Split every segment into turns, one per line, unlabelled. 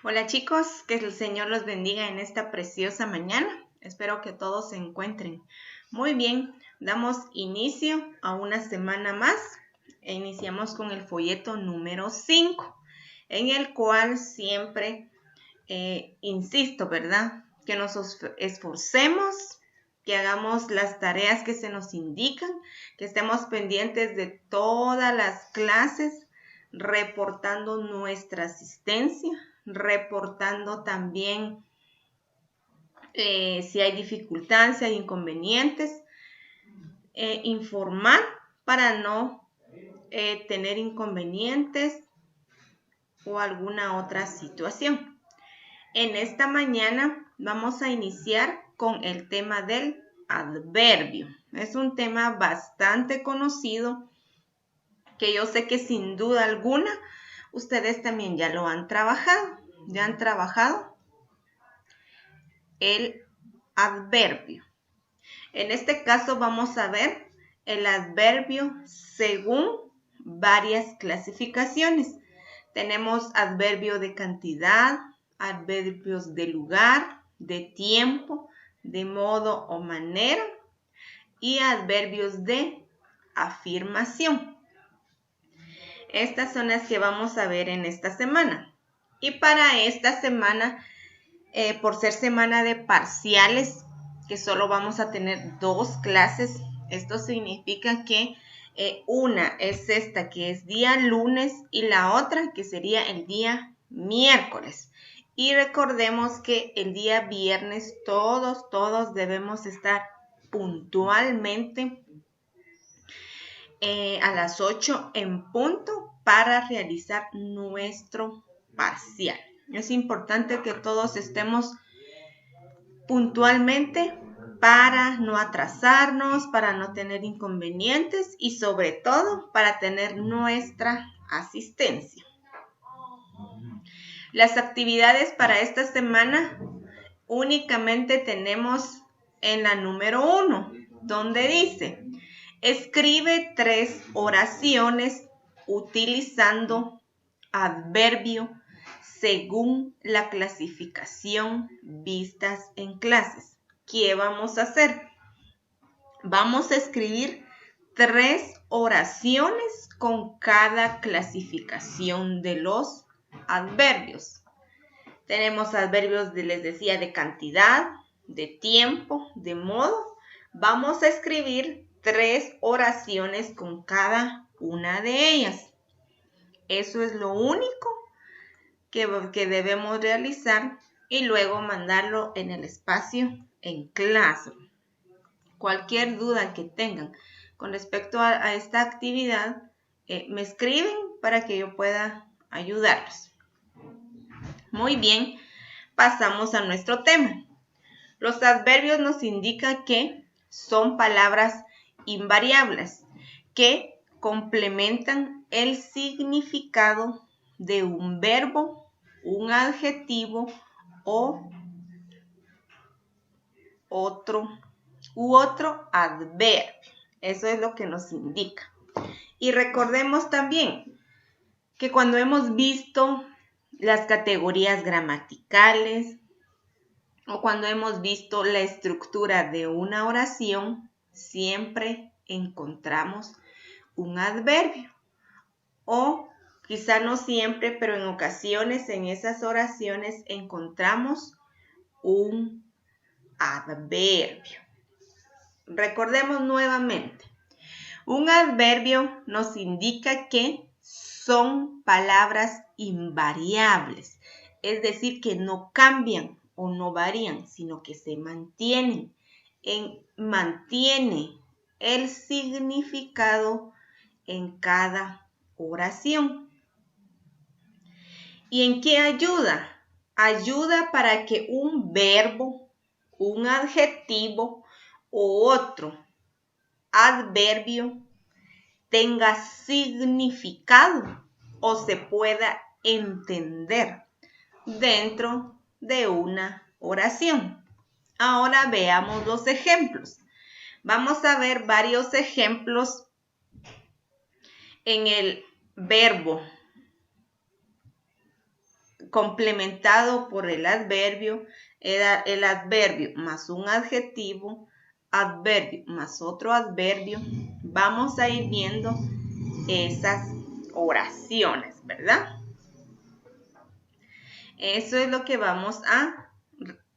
Hola chicos, que el Señor los bendiga en esta preciosa mañana. Espero que todos se encuentren muy bien. Damos inicio a una semana más e iniciamos con el folleto número 5, en el cual siempre insisto, ¿verdad? Que nos esforcemos, que hagamos las tareas que se nos indican, que estemos pendientes de todas las clases, reportando nuestra asistencia, reportando también si hay dificultades, si hay inconvenientes, informar para no tener inconvenientes o alguna otra situación. En esta mañana vamos a iniciar con el tema del adverbio. Es un tema bastante conocido que yo sé que sin duda alguna ustedes también ya lo han trabajado. Ya han trabajado el adverbio. En este caso vamos a ver el adverbio según varias clasificaciones. Tenemos adverbio de cantidad, adverbios de lugar, de tiempo, de modo o manera y adverbios de afirmación. Estas son las que vamos a ver en esta semana. Y para esta semana, por ser semana de parciales, que solo vamos a tener 2 clases, esto significa que una es esta que es día lunes y la otra que sería el día miércoles. Y recordemos que el día viernes todos debemos estar puntualmente a las 8 en punto para realizar nuestro parcial. Es importante que todos estemos puntualmente para no atrasarnos, para no tener inconvenientes y sobre todo para tener nuestra asistencia. Las actividades para esta semana únicamente tenemos en la número 1, donde dice, escribe 3 oraciones utilizando adverbio según la clasificación vistas en clases. ¿Qué vamos a hacer? Vamos a escribir 3 oraciones con cada clasificación de los adverbios. Tenemos adverbios, les decía, de cantidad, de tiempo, de modo. Vamos a escribir 3 oraciones con cada una de ellas. Eso es lo único que debemos realizar y luego mandarlo en el espacio en clase. Cualquier duda que tengan con respecto a esta actividad, me escriben para que yo pueda ayudarlos. Muy bien, pasamos a nuestro tema. Los adverbios nos indican que son palabras invariables que complementan el significado de un verbo, un adjetivo o otro adverbio. Eso es lo que nos indica. Y recordemos también que cuando hemos visto las categorías gramaticales o cuando hemos visto la estructura de una oración, siempre encontramos un adverbio. O quizá no siempre, pero en ocasiones en esas oraciones encontramos un adverbio. Recordemos nuevamente. Un adverbio nos indica que son palabras invariables, es decir, que no cambian o no varían, sino que se mantienen. Mantiene el significado en cada oración. ¿Y en qué ayuda? Ayuda para que un verbo, un adjetivo u otro adverbio tenga significado o se pueda entender dentro de una oración. Ahora veamos los ejemplos. Vamos a ver varios ejemplos en el verbo complementado por el adverbio más un adjetivo más otro adverbio. Vamos a ir viendo esas oraciones, ¿verdad? Eso es lo que vamos a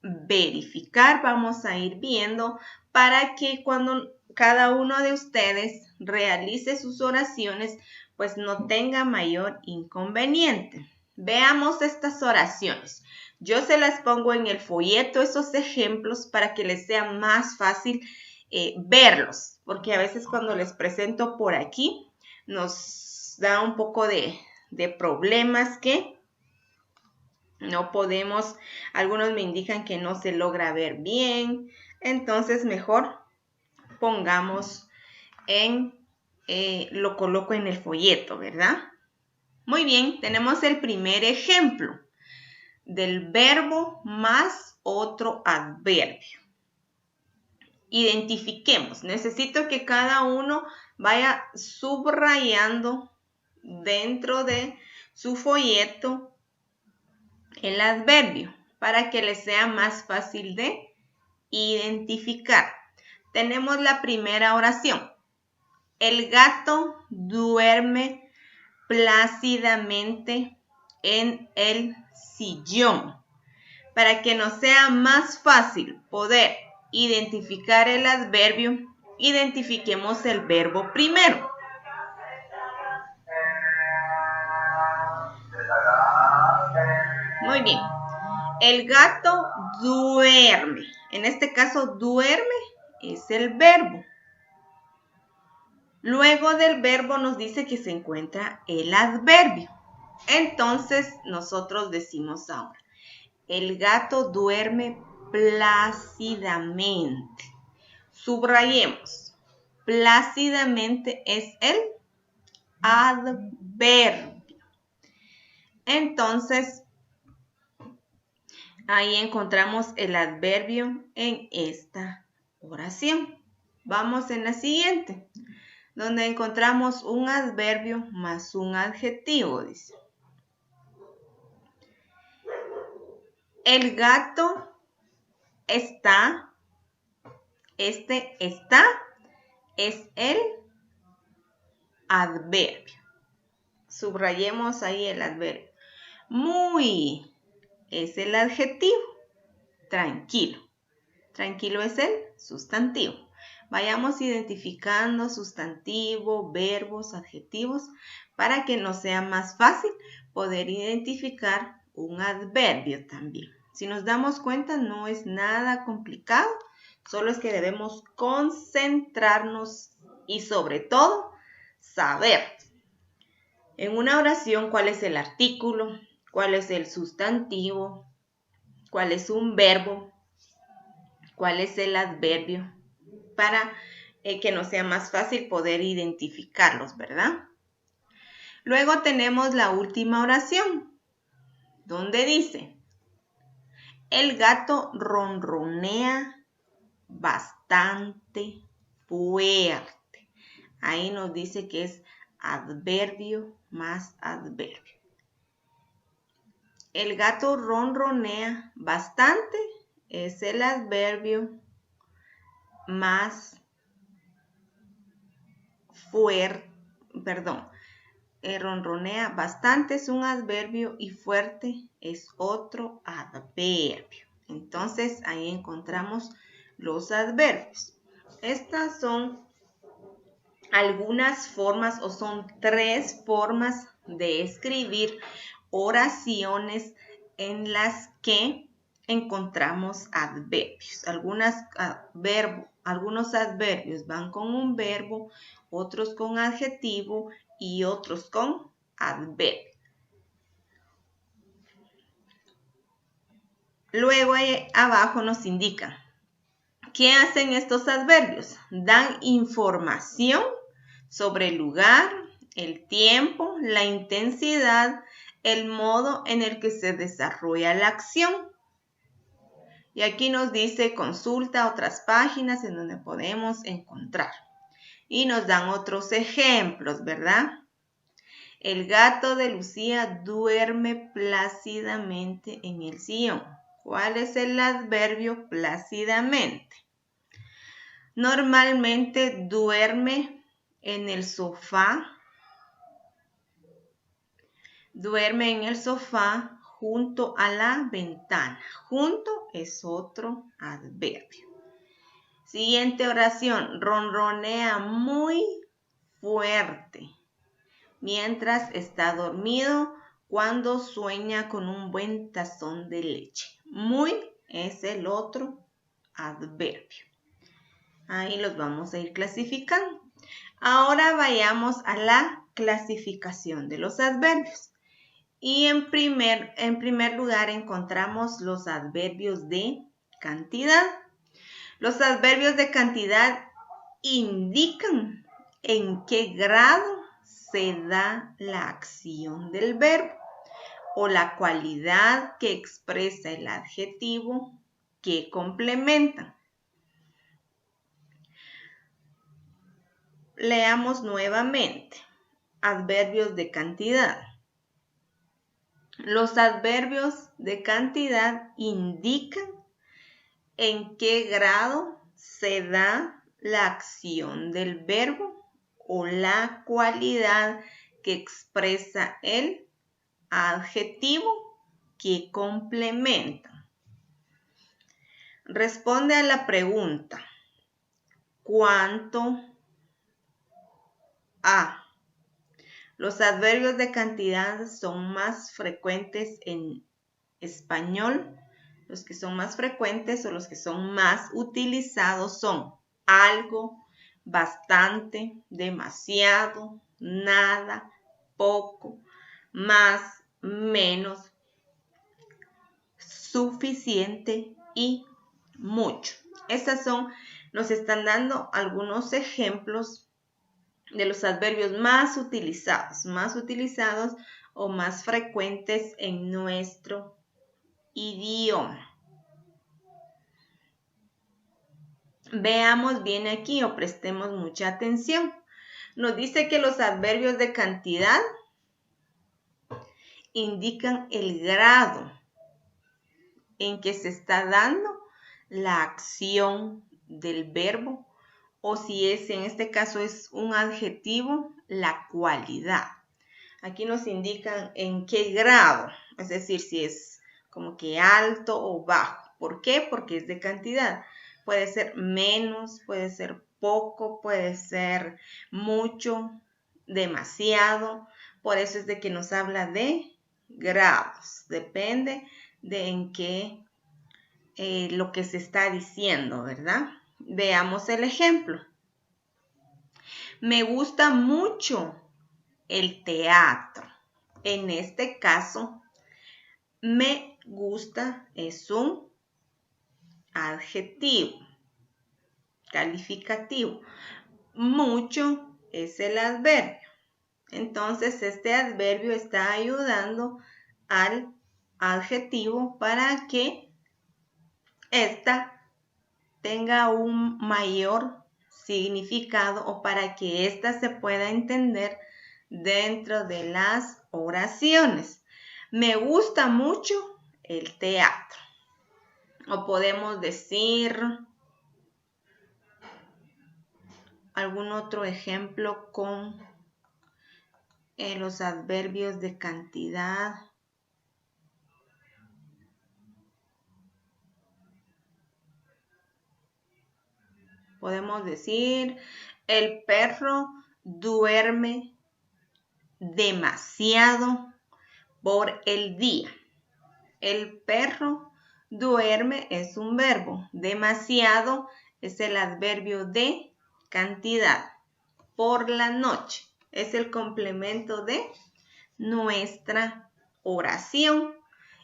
verificar, vamos a ir viendo para que cuando cada uno de ustedes realice sus oraciones, pues no tenga mayor inconveniente. Veamos estas oraciones. Yo se las pongo en el folleto, esos ejemplos, para que les sea más fácil verlos, porque a veces cuando les presento por aquí, nos da un poco de problemas que no podemos, algunos me indican que no se logra ver bien, entonces mejor pongamos lo coloco en el folleto, ¿verdad? Muy bien, tenemos el primer ejemplo del verbo más otro adverbio. Identifiquemos, necesito que cada uno vaya subrayando dentro de su folleto el adverbio para que les sea más fácil de identificar. Tenemos la primera oración. El gato duerme plácidamente en el sillón. Para que nos sea más fácil poder identificar el adverbio, identifiquemos el verbo primero. Muy bien. El gato duerme. En este caso, duerme es el verbo. Luego del verbo nos dice que se encuentra el adverbio. Entonces, nosotros decimos ahora, el gato duerme plácidamente. Subrayemos. Plácidamente es el adverbio. Entonces, ahí encontramos el adverbio en esta oración. Vamos en la siguiente, donde encontramos un adverbio más un adjetivo, dice. El gato está, está es el adverbio. Subrayemos ahí el adverbio. Muy es el adjetivo. Tranquilo. Tranquilo es el sustantivo. Vayamos identificando sustantivo, verbos, adjetivos, para que nos sea más fácil poder identificar un adverbio también. Si nos damos cuenta, no es nada complicado, solo es que debemos concentrarnos y sobre todo saber en una oración cuál es el artículo, cuál es el sustantivo, cuál es un verbo, cuál es el adverbio, para que nos sea más fácil poder identificarlos, ¿verdad? Luego tenemos la última oración, donde dice, el gato ronronea bastante fuerte. Ahí nos dice que es adverbio más adverbio. El gato ronronea bastante es el adverbio más fuerte, ronronea bastante es un adverbio y fuerte es otro adverbio. Entonces ahí encontramos los adverbios. Estas son algunas formas o son 3 formas de escribir oraciones en las que encontramos adverbios. Algunos adverbios van con un verbo, otros con adjetivo y otros con adverbio. Luego ahí abajo nos indican ¿qué hacen estos adverbios? Dan información sobre el lugar, el tiempo, la intensidad, el modo en el que se desarrolla la acción. Y aquí nos dice consulta otras páginas en donde podemos encontrar. Y nos dan otros ejemplos, ¿verdad? El gato de Lucía duerme plácidamente en el sillón. ¿Cuál es el adverbio plácidamente? Normalmente duerme en el sofá. Duerme en el sofá junto a la ventana. Junto es otro adverbio. Siguiente oración. Ronronea muy fuerte mientras está dormido cuando sueña con un buen tazón de leche. Muy es el otro adverbio. Ahí los vamos a ir clasificando. Ahora vayamos a la clasificación de los adverbios. Y en primer lugar encontramos los adverbios de cantidad. Los adverbios de cantidad indican en qué grado se da la acción del verbo o la cualidad que expresa el adjetivo que complementa. Leamos nuevamente. Adverbios de cantidad. Los adverbios de cantidad indican en qué grado se da la acción del verbo o la cualidad que expresa el adjetivo que complementa. Responde a la pregunta: ¿cuánto a? Los adverbios de cantidad son más frecuentes en español. Los que son más frecuentes o los que son más utilizados son algo, bastante, demasiado, nada, poco, más, menos, suficiente y mucho. Nos están dando algunos ejemplos de los adverbios más utilizados o más frecuentes en nuestro idioma. Veamos bien aquí o prestemos mucha atención. Nos dice que los adverbios de cantidad indican el grado en que se está dando la acción del verbo, o si es, en este caso es un adjetivo, la cualidad. Aquí nos indican en qué grado, es decir, si es como que alto o bajo. ¿Por qué? Porque es de cantidad. Puede ser menos, puede ser poco, puede ser mucho, demasiado. Por eso es de que nos habla de grados. Depende de en qué lo que se está diciendo, ¿verdad? Veamos el ejemplo. Me gusta mucho el teatro. En este caso, me gusta es un adjetivo calificativo. Mucho es el adverbio. Entonces, este adverbio está ayudando al adjetivo para que ésta tenga un mayor significado o para que ésta se pueda entender dentro de las oraciones. Me gusta mucho el teatro. O podemos decir algún otro ejemplo con los adverbios de cantidad. Podemos decir, el perro duerme demasiado por el día. El perro duerme es un verbo. Demasiado es el adverbio de cantidad. Por la noche es el complemento de nuestra oración.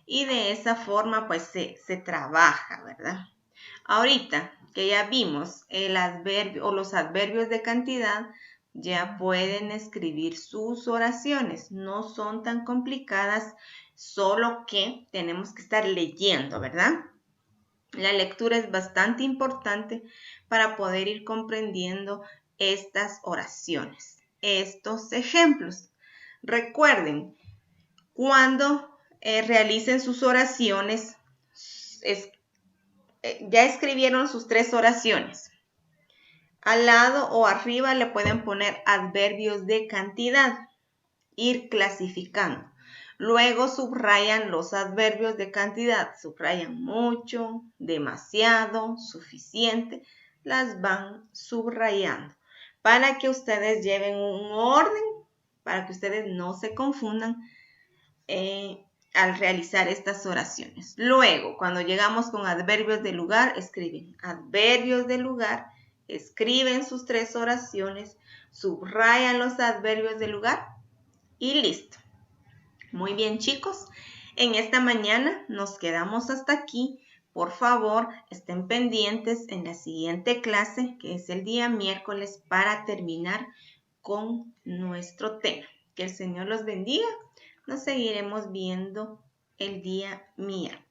Y de esa forma pues se trabaja, ¿verdad? Ahorita que ya vimos el adverbio o los adverbios de cantidad, ya pueden escribir sus oraciones. No son tan complicadas, solo que tenemos que estar leyendo, ¿verdad? La lectura es bastante importante para poder ir comprendiendo estas oraciones, estos ejemplos. Recuerden, cuando realicen sus oraciones, ya escribieron sus 3 oraciones. Al lado o arriba le pueden poner adverbios de cantidad, ir clasificando. Luego subrayan los adverbios de cantidad, subrayan mucho, demasiado, suficiente, las van subrayando para que ustedes lleven un orden, para que ustedes no se confundan al realizar estas oraciones. Luego, cuando llegamos con adverbios de lugar, escriben adverbios de lugar, escriben sus 3 oraciones, subrayan los adverbios de lugar y listo. Muy bien, chicos. En esta mañana nos quedamos hasta aquí. Por favor, estén pendientes en la siguiente clase, que es el día miércoles, para terminar con nuestro tema. Que el Señor los bendiga. Nos seguiremos viendo el día miércoles.